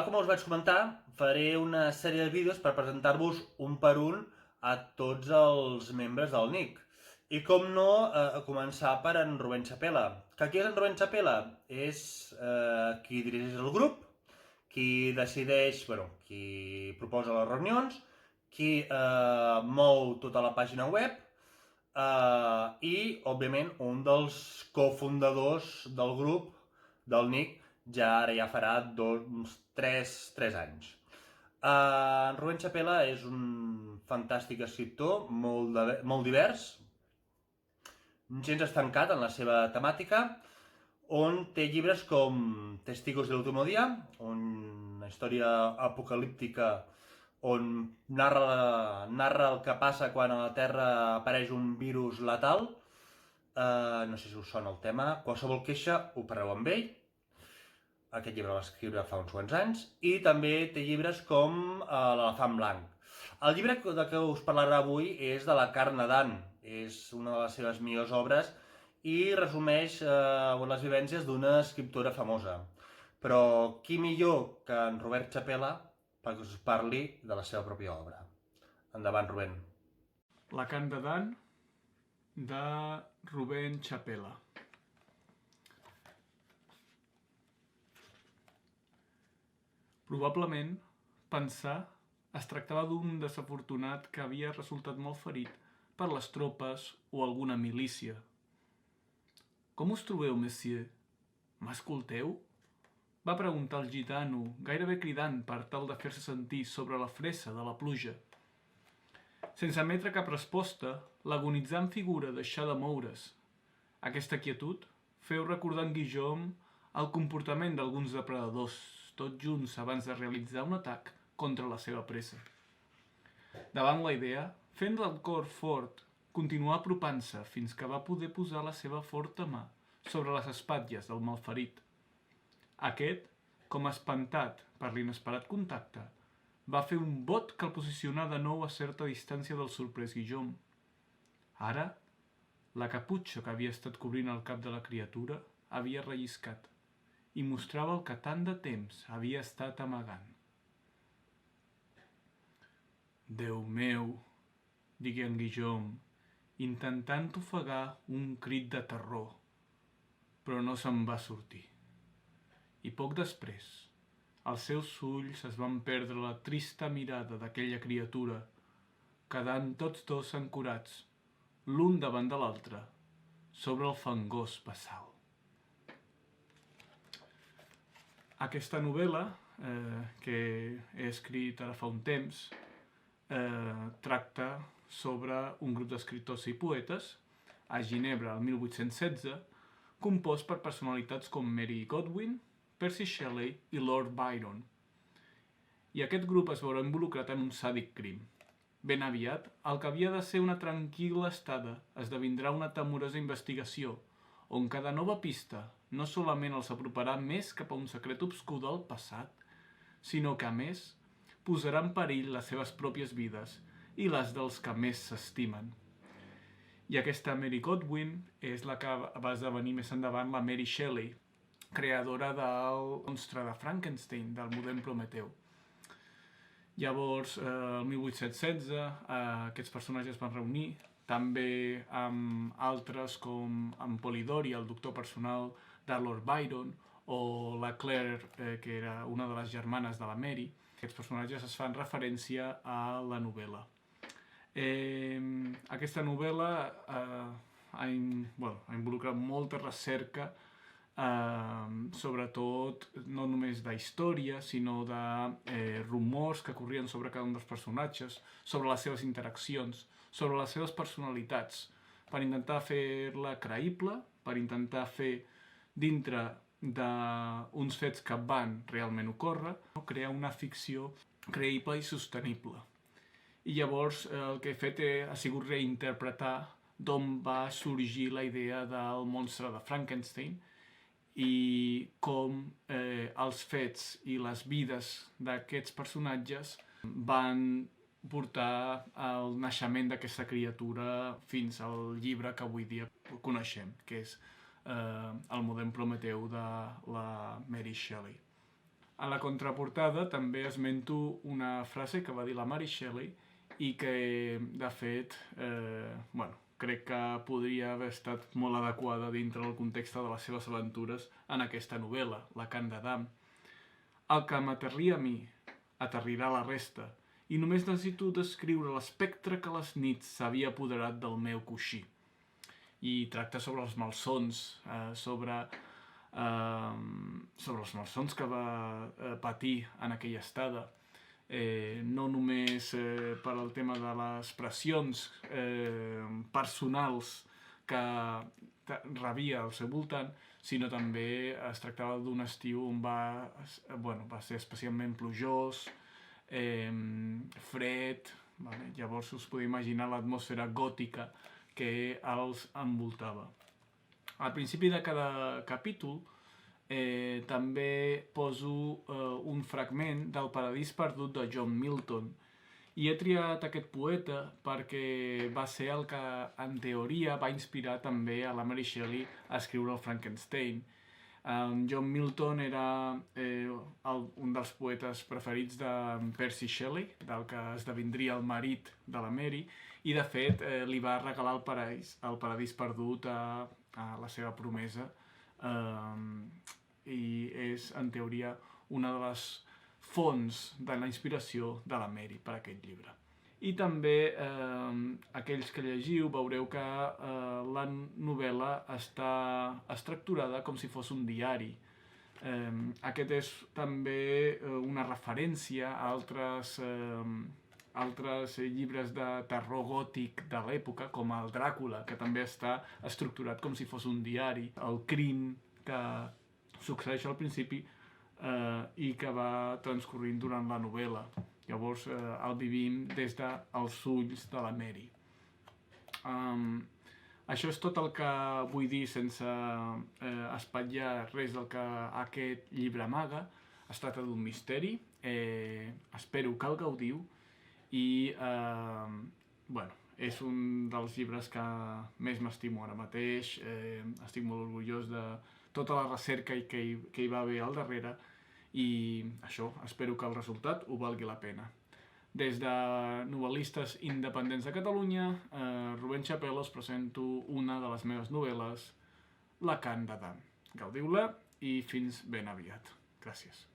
Tal com us vaig comentar, faré una sèrie de vídeos per presentar-vos un per un a tots els membres del NIC. I com no, a començar per en Rubén Chapela. Que qui és en Rubén Chapela? És qui dirigeix el grup, qui decideix, qui proposa les reunions, qui mou tota la pàgina web i, òbviament, un dels cofundadors del grup, del NIC, ja farà uns 3 anys. Rubén Chapela és un fantàstic escriptor, molt divers, gens estancat en la seva temàtica, on té llibres com Testigos del último día, una història apocalíptica on narra el que passa quan a la Terra apareix un virus letal. No sé si us sona el tema, qualsevol queixa ho parleu amb ell. Aquest llibre va escriure fa uns quants anys, i també té llibres com L'elefant blanc. El llibre de què us parlarà avui és de La carn d'Adam, és una de les seves millors obres i resumeix les vivències d'una escriptora famosa. Però qui millor que en Robert Chapela perquè us parli de la seva pròpia obra. Endavant, Rubén. La carn d'Adam, de Rubén Chapela. Probablement, pensar es tractava d'un desafortunat que havia resultat molt ferit per les tropes o alguna milícia. «Com us trobeu, monsieur? M'escolteu?» va preguntar el gitano, gairebé cridant per tal de fer-se sentir sobre la fressa de la pluja. Sense emetre cap resposta, l'agonitzant figura deixà de moure's. Aquesta quietud feu recordar en Guillaume el comportament d'alguns depredadors, tots junts abans de realitzar un atac contra la seva presa. Davant la idea, fent del cor fort, continuà apropant-se fins que va poder posar la seva forta mà sobre les espatlles del malferit. Aquest, com espantat per l'inesperat contacte, va fer un bot que el posicionà de nou a certa distància del sorprès Guillaume. Ara, la caputxa que havia estat cobrint el cap de la criatura havia relliscat i mostrava el que tant de temps havia estat amagant. «Déu meu», digué en Guillaume, intentant ofegar un crit de terror, però no se'n va sortir. I poc després, els seus ulls es van perdre la trista mirada d'aquella criatura, quedant tots dos ancorats, l'un davant de l'altre, sobre el fangós bassal. Aquesta novel·la, que he escrit ara fa un temps, tracta sobre un grup d'escriptors i poetes a Ginebra el 1816, compost per personalitats com Mary Godwin, Percy Shelley i Lord Byron. I aquest grup es veurà involucrat en un sàdic crim. Ben aviat, el que havia de ser una tranquil·la estada esdevindrà una temorosa investigació, on cada nova pista no solament els aproparà més cap a un secret obscur del passat, sinó que, a més, posarà en perill les seves pròpies vides i les dels que més s'estimen. I aquesta Mary Godwin és la que va esdevenir més endavant la Mary Shelley, creadora del monstre de Frankenstein, del modern Prometeu. Llavors, el 1816, aquests personatges van reunir, també amb altres com en Polidori, el doctor personal de Lord Byron, o la Claire, que era una de les germanes de la Mary. Aquests personatges es fan referència a la novel·la. Aquesta novel·la ha involucrat molta recerca, sobretot no només de història, sinó de rumors que corrien sobre cada un dels personatges, sobre les seves interaccions, sobre les seves personalitats, per intentar fer-la creïble, per intentar fer, dintre d'uns fets que van realment ocórrer, crear una ficció creïble i sostenible. I llavors el que he fet ha sigut reinterpretar d'on va sorgir la idea del monstre de Frankenstein i com els fets i les vides d'aquests personatges van portar al naixement d'aquesta criatura fins al llibre que avui dia coneixem, que és el modern Prometeu de la Mary Shelley. A la contraportada també esmento una frase que va dir la Mary Shelley i que, de fet, crec que podria haver estat molt adequada dintre del context de les seves aventures en aquesta novel·la, La Can d'Adam. El que m'aterria a mi, aterrirà la resta, i només necessito descriure l'espectre que a les nits s'havia apoderat del meu coixí. I tracta sobre els malsons, sobre els malsons que va patir en aquella estada. No només per al tema de les pressions personals que rebia al seu voltant, sinó també es tractava d'un estiu on va ser especialment plujós, fred, vale? Llavors us podeu imaginar l'atmosfera gòtica que els envoltava. Al principi de cada capítol també poso un fragment del Paradís perdut de John Milton, i he triat aquest poeta perquè va ser el que, en teoria, va inspirar també a la Mary Shelley a escriure el Frankenstein. John Milton era un dels poetes preferits de Percy Shelley, del que esdevindria el marit de la Mary, i de fet li va regalar el Paradís perdut a la seva promesa, i és, en teoria, una de les fonts de la inspiració de la Mary per a aquest llibre. I també aquells que llegiu veureu que la novel·la està estructurada com si fos un diari. Aquest és també una referència a altres llibres de terror gòtic de l'època, com el Dràcula, que també està estructurat com si fos un diari. El crim que succeeix al principi i que va transcorrint durant la novel·la. Llavors el vivim des dels ulls de la Mary. Això és tot el que vull dir sense espatllar res del que aquest llibre amaga. Es tracta d'un misteri, espero que el gaudiu i és un dels llibres que més m'estimo ara mateix. Estic molt orgullós de tota la recerca que hi va haver al darrere i això, espero que el resultat ho valgui la pena. Des de novel·listes independents de Catalunya, Rubén Chapela us presento una de les meves novel·les, La Can d'Adam. Gaudiu-la i fins ben aviat. Gràcies.